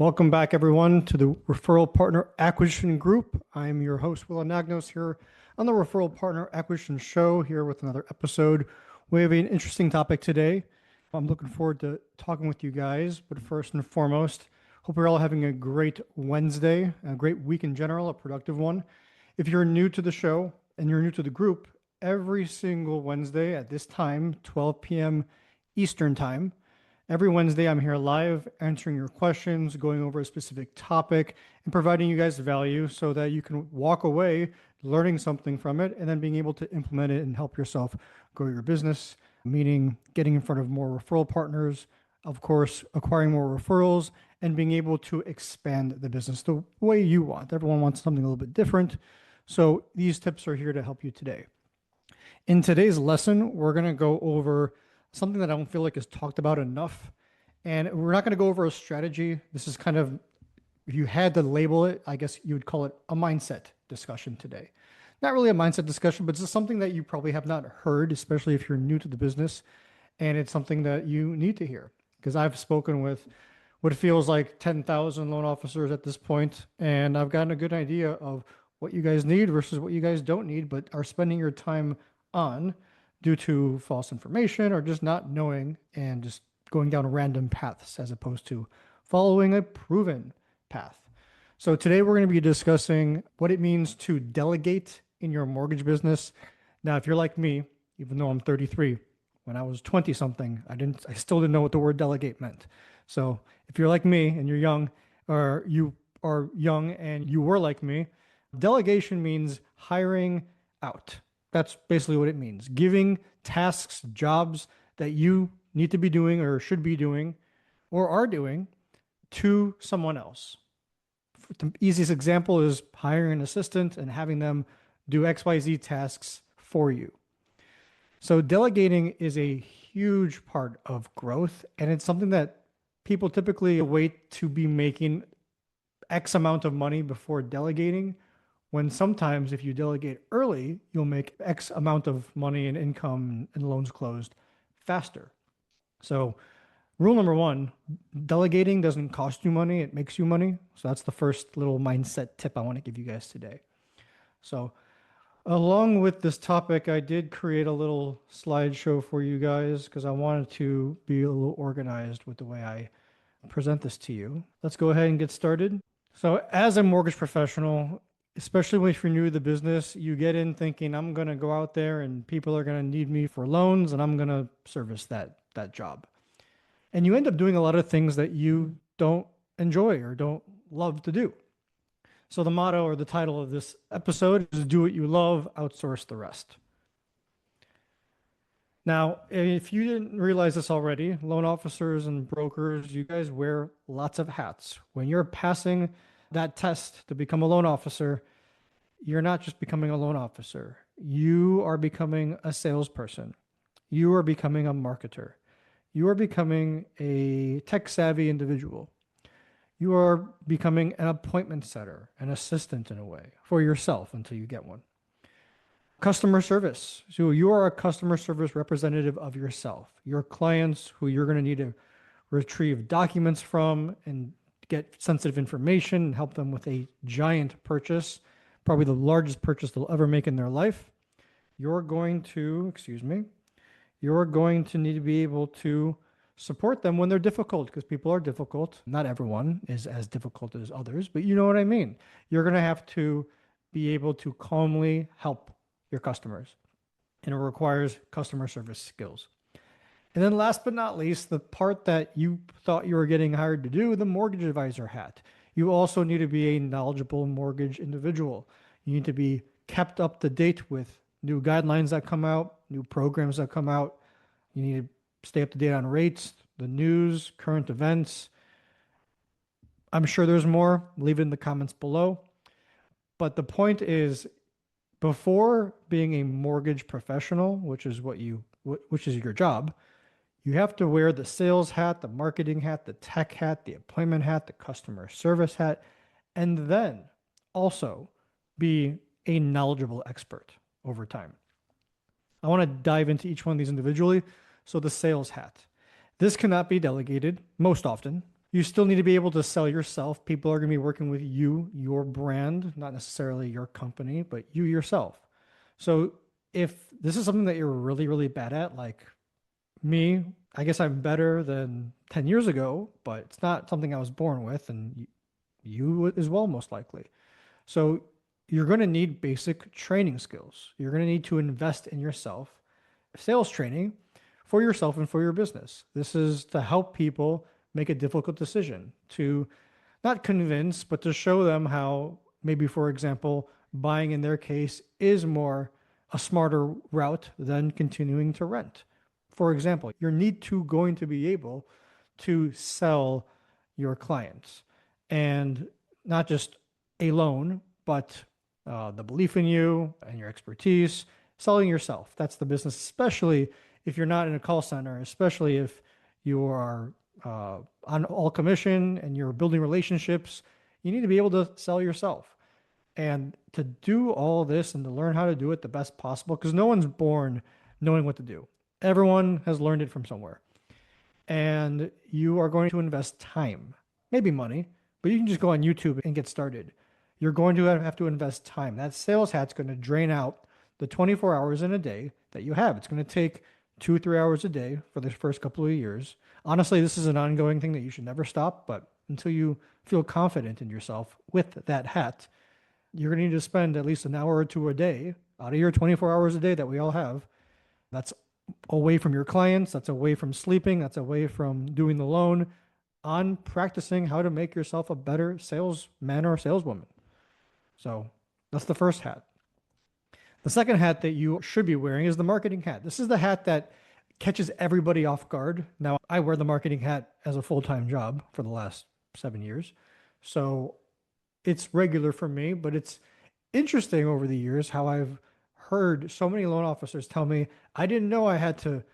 Welcome back, everyone, to the Referral Partner Acquisition Group. I'm your host, Will Anagnos, here on the Referral Partner Acquisition Show, here with another episode. We have an interesting topic today. I'm looking forward to talking with you guys, but first and foremost, hope you're all having a great Wednesday, a great week in general, a productive one. If you're new to the show and you're new to the group, every single Wednesday at this time, 12 p.m. Eastern Time, every Wednesday, I'm here live answering your questions, going over a specific topic, and providing you guys value so that you can walk away learning something from it and then being able to implement it and help yourself grow your business, meaning getting in front of more referral partners, of course, acquiring more referrals, and being able to expand the business the way you want. Everyone wants something a little bit different. So these tips are here to help you today. In today's lesson, we're going to go over something that I don't feel like is talked about enough. And we're not going to go over a strategy. This is kind of, if you had to label it, I guess you would call it a mindset discussion today. Not really a mindset discussion, but it's just something that you probably have not heard, especially if you're new to the business. And it's something that you need to hear, because I've spoken with what feels like 10,000 loan officers at this point, and I've gotten a good idea of what you guys need versus what you guys don't need, but are spending your time on due to false information or just not knowing and just going down random paths as opposed to following a proven path. So today we're going to be discussing what it means to delegate in your mortgage business. Now, if you're like me, even though I'm 33, when I was 20 something, I still didn't know what the word delegate meant. So if you're like me and you're young, or you are young and you were like me, delegation means hiring out. That's basically what it means. Giving tasks, jobs that you need to be doing or should be doing or are doing to someone else. The easiest example is hiring an assistant and having them do XYZ tasks for you. So delegating is a huge part of growth, and it's something that people typically wait to be making X amount of money before delegating, when sometimes if you delegate early, you'll make X amount of money and income and loans closed faster. So rule number one, delegating doesn't cost you money, it makes you money. So that's the first little mindset tip I want to give you guys today. So along with this topic, I did create a little slideshow for you guys because I wanted to be a little organized with the way I present this to you. Let's go ahead and get started. So as a mortgage professional, especially if you're new to the business, you get in thinking, I'm going to go out there and people are going to need me for loans and I'm going to service that job. And you end up doing a lot of things that you don't enjoy or don't love to do. So the motto or the title of this episode is do what you love, outsource the rest. Now, if you didn't realize this already, loan officers and brokers, you guys wear lots of hats. When you're passing that test to become a loan officer, you're not just becoming a loan officer. You are becoming a salesperson. You are becoming a marketer. You are becoming a tech-savvy individual. You are becoming an appointment setter, an assistant in a way, for yourself until you get one. Customer service. So you are a customer service representative of yourself. Your clients who you're going to need to retrieve documents from and get sensitive information and help them with a giant purchase, probably the largest purchase they'll ever make in their life. You're going to need to be able to support them when they're difficult, because people are difficult. Not everyone is as difficult as others, but you know what I mean. You're going to have to be able to calmly help your customers, and it requires customer service skills. And then last but not least, the part that you thought you were getting hired to do, the mortgage advisor hat. You also need to be a knowledgeable mortgage individual. You need to be kept up to date with new guidelines that come out, new programs that come out. You need to stay up to date on rates, the news, current events. I'm sure there's more. Leave it in the comments below. But the point is, before being a mortgage professional, which is your job, you have to wear the sales hat, the marketing hat, the tech hat, the appointment hat, the customer service hat, and then also be a knowledgeable expert over time. I want to dive into each one of these individually. So the sales hat. This cannot be delegated most often. You still need to be able to sell yourself. People are going to be working with you, your brand, not necessarily your company, but you yourself. So if this is something that you're really, really bad at, like me, I guess I'm better than 10 years ago, but it's not something I was born with, and you as well, most likely. So you're going to need basic training skills. You're going to need to invest in yourself, sales training for yourself and for your business. This is to help people make a difficult decision, to not convince, but to show them how maybe, for example, buying in their case is more a smarter route than continuing to rent. For example, you're need to going to be able to sell your clients and not just a loan, but the belief in you and your expertise, selling yourself. That's the business, especially if you're not in a call center, especially if you are on all commission and you're building relationships, you need to be able to sell yourself. And to do all this and to learn how to do it the best possible, because no one's born knowing what to do. Everyone has learned it from somewhere. And you are going to invest time, maybe money, but you can just go on YouTube and get started. You're going to have to invest time. That sales hat's going to drain out the 24 hours in a day that you have. It's going to take 2, 3 hours a day for the first couple of years. Honestly, this is an ongoing thing that you should never stop, but until you feel confident in yourself with that hat, you're going to need to spend at least an hour or two a day out of your 24 hours a day that we all have. That's away from your clients, that's away from sleeping, that's away from doing the loan, on practicing how to make yourself a better salesman or saleswoman. So that's the first hat. The second hat that you should be wearing is the marketing hat. This is the hat that catches everybody off guard. Now, I wear the marketing hat as a full-time job for the last 7 years. So it's regular for me, but it's interesting over the years how I've heard so many loan officers tell me, I didn't know I had to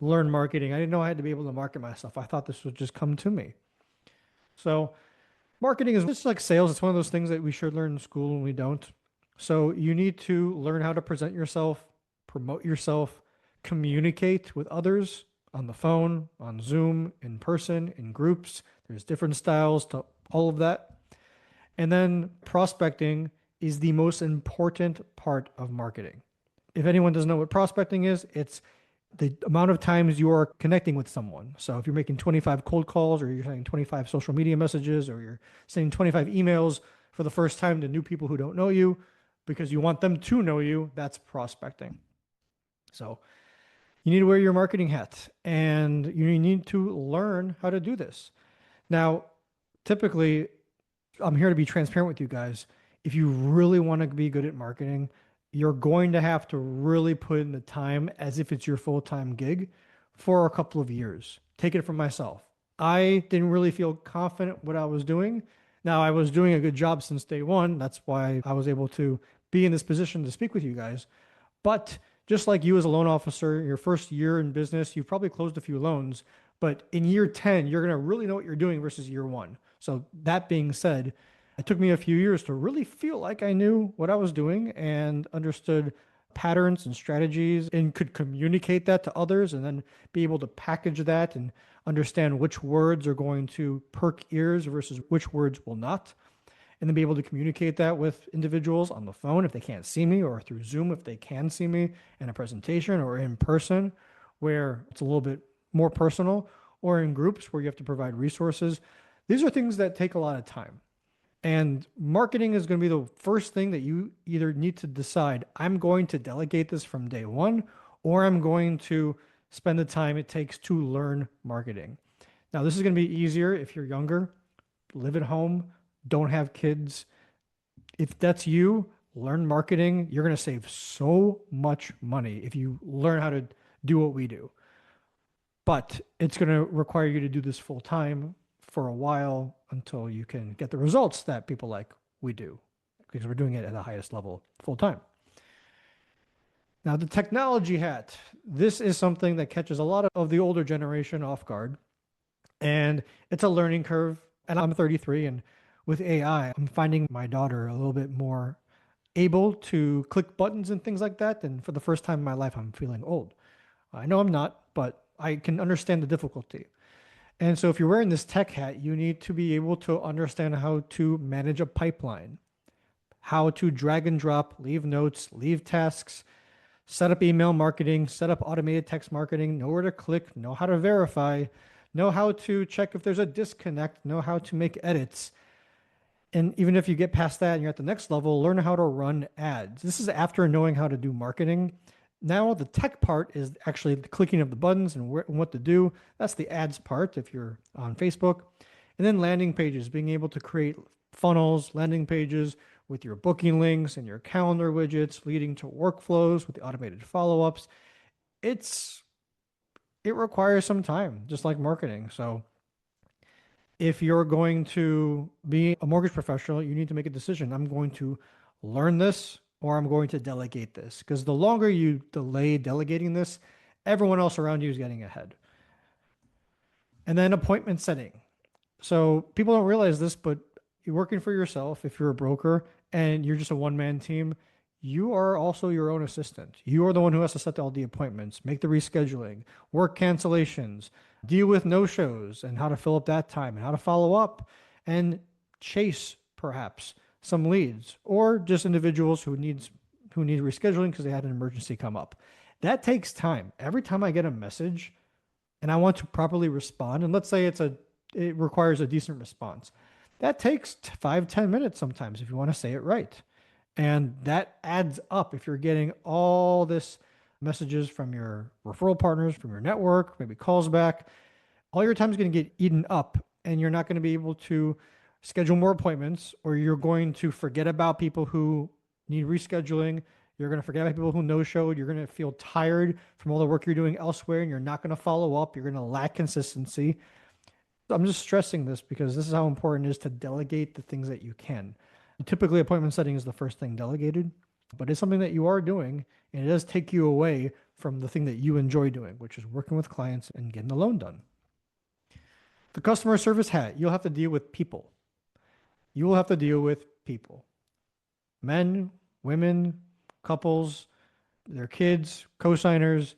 learn marketing. I didn't know I had to be able to market myself. I thought this would just come to me. So marketing is just like sales. It's one of those things that we should learn in school and we don't. So you need to learn how to present yourself, promote yourself, communicate with others on the phone, on Zoom, in person, in groups. There's different styles to all of that. And then prospecting is the most important part of marketing. If anyone doesn't know what prospecting is, it's the amount of times you are connecting with someone. So if you're making 25 cold calls, or you're sending 25 social media messages, or you're sending 25 emails for the first time to new people who don't know you because you want them to know you, that's prospecting. So you need to wear your marketing hat and you need to learn how to do this. Now, typically, I'm here to be transparent with you guys. If you really want to be good at marketing, you're going to have to really put in the time as if it's your full-time gig for a couple of years. Take it from myself. I didn't really feel confident what I was doing. Now, I was doing a good job since day one. That's why I was able to be in this position to speak with you guys. But just like you as a loan officer, your first year in business, you've probably closed a few loans. But in year 10, you're going to really know what you're doing versus year one. So that being said, it took me a few years to really feel like I knew what I was doing and understood patterns and strategies and could communicate that to others and then be able to package that and understand which words are going to perk ears versus which words will not. And then be able to communicate that with individuals on the phone if they can't see me, or through Zoom if they can see me in a presentation, or in person where it's a little bit more personal, or in groups where you have to provide resources. These are things that take a lot of time. And marketing is going to be the first thing that you either need to decide, I'm going to delegate this from day one, or I'm going to spend the time it takes to learn marketing. Now, this is going to be easier if you're younger, live at home, don't have kids. If that's you, learn marketing. You're going to save so much money if you learn how to do what we do. But it's going to require you to do this full time for a while until you can get the results that people like we do, because we're doing it at the highest level full time. Now, the technology hat. This is something that catches a lot of the older generation off guard, and it's a learning curve. And I'm 33, and with AI, I'm finding my daughter a little bit more able to click buttons and things like that. And for the first time in my life, I'm feeling old. I know I'm not, but I can understand the difficulty. And so if you're wearing this tech hat, you need to be able to understand how to manage a pipeline, how to drag and drop, leave notes, leave tasks, set up email marketing, set up automated text marketing, know where to click, know how to verify, know how to check if there's a disconnect, know how to make edits. And even if you get past that and you're at the next level, learn how to run ads. This is after knowing how to do marketing. Now, the tech part is actually the clicking of the buttons and what to do. That's the ads part if you're on Facebook. And then landing pages, being able to create funnels, landing pages with your booking links and your calendar widgets, leading to workflows with the automated follow-ups. It requires some time, just like marketing. So if you're going to be a mortgage professional, you need to make a decision. I'm going to learn this or I'm going to delegate this. Because the longer you delay delegating this, everyone else around you is getting ahead. And then appointment setting. So people don't realize this, but you're working for yourself. If you're a broker and you're just a one-man team, you are also your own assistant. You are the one who has to set all the appointments, make the rescheduling, work cancellations, deal with no-shows and how to fill up that time and how to follow up and chase perhaps some leads or just individuals who need rescheduling because they had an emergency come up. That takes time. Every time I get a message and I want to properly respond, and let's say it requires a decent response, that takes 5-10 minutes sometimes if you want to say it right. And that adds up if you're getting all this messages from your referral partners, from your network, maybe calls back. All your time is going to get eaten up and you're not going to be able to schedule more appointments, or you're going to forget about people who need rescheduling. You're going to forget about people who no-showed. You're going to feel tired from all the work you're doing elsewhere and you're not going to follow up. You're going to lack consistency. I'm just stressing this because this is how important it is to delegate the things that you can. Typically, appointment setting is the first thing delegated, but it's something that you are doing, and it does take you away from the thing that you enjoy doing, which is working with clients and getting the loan done. The customer service hat, you'll have to deal with people. You will have to deal with people. Men, women, couples, their kids, co-signers,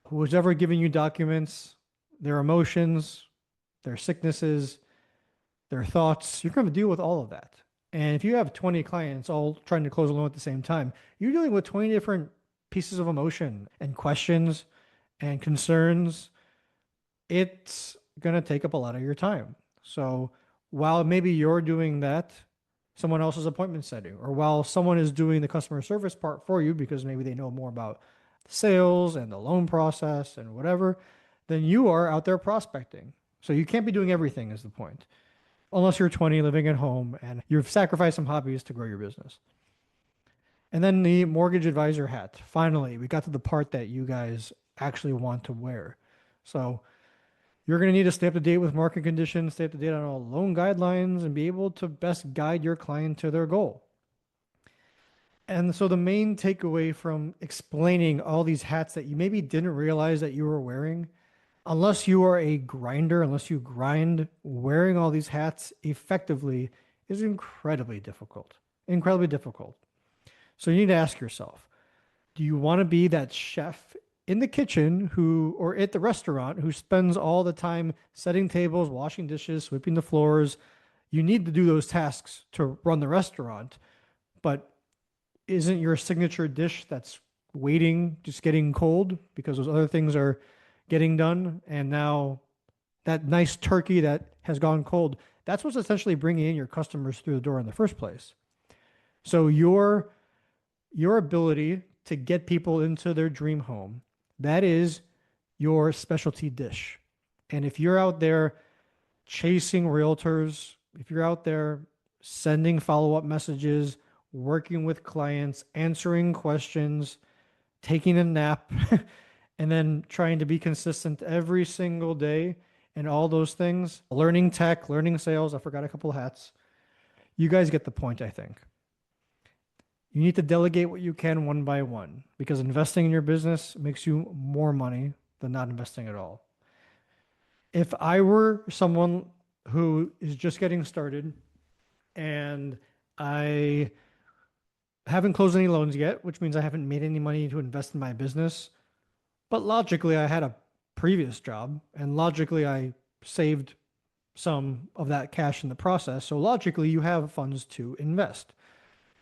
who's ever giving you documents, their emotions, their sicknesses, their thoughts. You're going to deal with all of that. And if you have 20 clients all trying to close a loan at the same time, you're dealing with 20 different pieces of emotion and questions and concerns. It's going to take up a lot of your time. So while maybe you're doing that, someone else is appointment setting, or while someone is doing the customer service part for you because maybe they know more about sales and the loan process and whatever, then you are out there prospecting. So you can't be doing everything is the point. Unless you're 20 living at home and you've sacrificed some hobbies to grow your business. And then the mortgage advisor hat. Finally, we got to the part that you guys actually want to wear. So you're going to need to stay up to date with market conditions, stay up to date on all loan guidelines, and be able to best guide your client to their goal. And so the main takeaway from explaining all these hats that you maybe didn't realize that you were wearing, unless you are a grinder, unless you grind, wearing all these hats effectively is incredibly difficult. Incredibly difficult. So you need to ask yourself, do you want to be that chef in the kitchen or at the restaurant who spends all the time setting tables, washing dishes, sweeping the floors? You need to do those tasks to run the restaurant, but isn't your signature dish that's waiting just getting cold because those other things are getting done? And now that nice turkey that has gone cold, that's what's essentially bringing in your customers through the door in the first place. So your ability to get people into their dream home, that is your specialty dish. And if you're out there chasing realtors, if you're out there sending follow-up messages, working with clients, answering questions, taking a nap, and then trying to be consistent every single day and all those things, learning tech, learning sales. I forgot a couple of hats. You guys get the point, I think. You need to delegate what you can one by one because investing in your business makes you more money than not investing at all. If I were someone who is just getting started and I haven't closed any loans yet, which means I haven't made any money to invest in my business, but logically I had a previous job and logically I saved some of that cash in the process. So logically, you have funds to invest.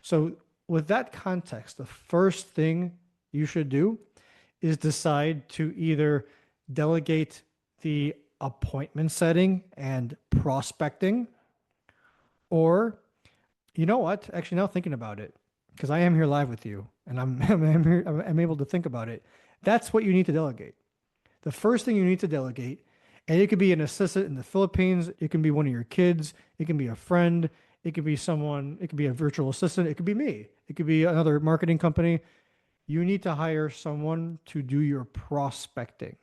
So with that context, the first thing you should do is decide to either delegate the appointment setting and prospecting, or you know what? Actually, now thinking about it, because I am here live with you and I'm able to think about it. That's what you need to delegate. The first thing you need to delegate, and it could be an assistant in the Philippines, it can be one of your kids, it can be a friend, it could be someone, it could be a virtual assistant, it could be me, it could be another marketing company. You need to hire someone to do your prospecting.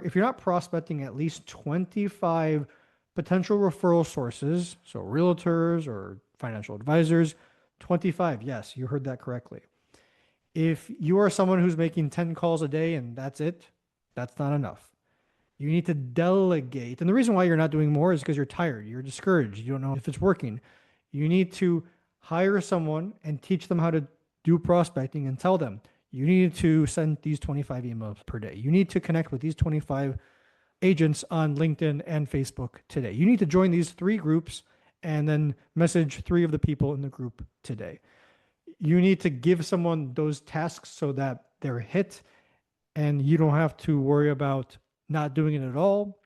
If you're not prospecting at least 25 potential referral sources, so realtors or financial advisors, 25, yes, you heard that correctly. If you are someone who's making 10 calls a day and that's it, that's not enough. You need to delegate. And the reason why you're not doing more is because you're tired, you're discouraged, you don't know if it's working. You need to hire someone and teach them how to do prospecting and tell them you need to send these 25 emails per day. You need to connect with these 25 agents on LinkedIn and Facebook today. You need to join these 3 groups and then message 3 of the people in the group today. You need to give someone those tasks so that they're hit and you don't have to worry about not doing it at all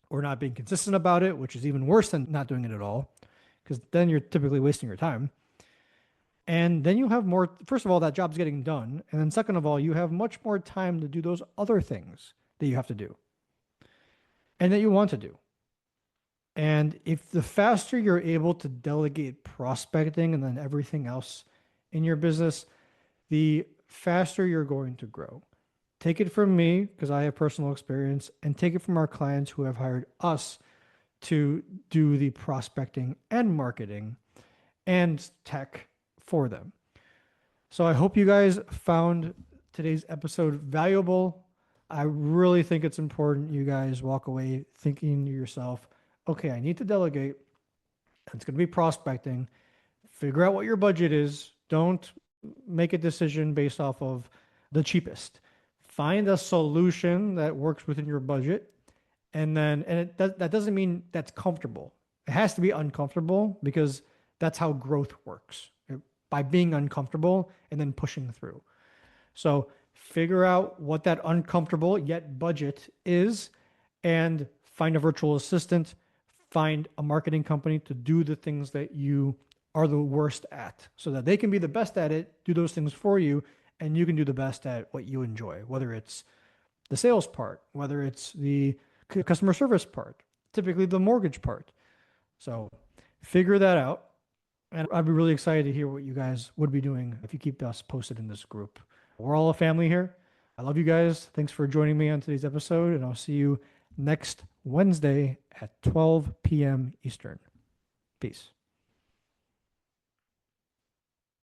or not being consistent about it, which is even worse than not doing it at all, because then you're typically wasting your time. And then you have more, first of all, that job's getting done. And then second of all, you have much more time to do those other things that you have to do and that you want to do. And if the faster you're able to delegate prospecting and then everything else in your business, the faster you're going to grow. Take it from me because I have personal experience, and take it from our clients who have hired us to do the prospecting and marketing and tech for them. So I hope you guys found today's episode valuable. I really think it's important you guys walk away thinking to yourself, okay, I need to delegate. It's going to be prospecting. Figure out what your budget is. Don't make a decision based off of the cheapest. Find a solution that works within your budget. And that doesn't mean that's comfortable. It has to be uncomfortable because that's how growth works, by being uncomfortable and then pushing through. So figure out what that uncomfortable yet budget is and find a virtual assistant, find a marketing company to do the things that you are the worst at so that they can be the best at it, do those things for you, and you can do the best at what you enjoy, whether it's the sales part, whether it's the customer service part, typically the mortgage part. So figure that out. And I'd be really excited to hear what you guys would be doing if you keep us posted in this group. We're all a family here. I love you guys. Thanks for joining me on today's episode, and I'll see you next Wednesday at 12 p.m. Eastern. Peace.